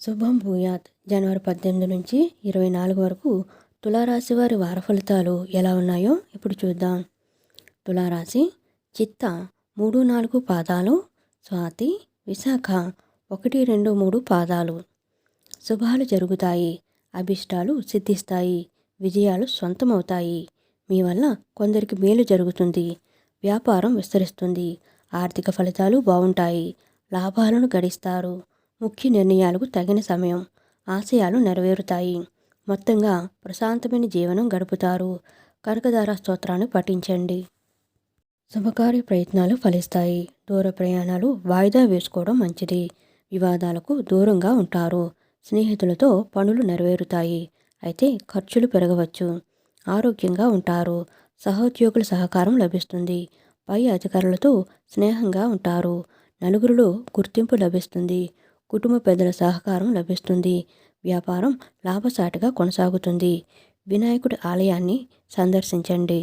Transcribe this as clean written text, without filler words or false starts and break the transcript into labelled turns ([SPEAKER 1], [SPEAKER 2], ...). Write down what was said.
[SPEAKER 1] శుభం భూయాత్. జనవరి 18 నుంచి 24 వరకు తులారాశి వారి వార ఫలితాలు ఎలా ఉన్నాయో ఇప్పుడు చూద్దాం. తులారాశి చిత్త 3-4 పాదాలు, స్వాతి విశాఖ 1-2-3 పాదాలు. శుభాలు జరుగుతాయి, అభిష్టాలు సిద్ధిస్తాయి, విజయాలు సొంతమవుతాయి. మీ వల్ల కొందరికి మేలు జరుగుతుంది, వ్యాపారం విస్తరిస్తుంది, ఆర్థిక ఫలితాలు బాగుంటాయి, లాభాలను గడిస్తారు. ముఖ్య నిర్ణయాలకు తగిన సమయం, ఆశయాలు నెరవేరుతాయి. మొత్తంగా ప్రశాంతమైన జీవనం గడుపుతారు. కనకదార స్తోత్రాన్ని పఠించండి. శుభకార్య ప్రయత్నాలు ఫలిస్తాయి. దూర ప్రయాణాలు వాయిదా వేసుకోవడం మంచిది. వివాదాలకు దూరంగా ఉంటారు. స్నేహితులతో పనులు నెరవేరుతాయి, అయితే ఖర్చులు పెరగవచ్చు. ఆరోగ్యంగా ఉంటారు. సహోద్యోగుల సహకారం లభిస్తుంది. పై అధికారులతో స్నేహంగా ఉంటారు. నలుగురిలో గుర్తింపు లభిస్తుంది. కుటుంబ పెద్దల సహకారం లభిస్తుంది. వ్యాపారం లాభసాటిగా కొనసాగుతుంది. వినాయకుడి ఆలయాన్ని సందర్శించండి.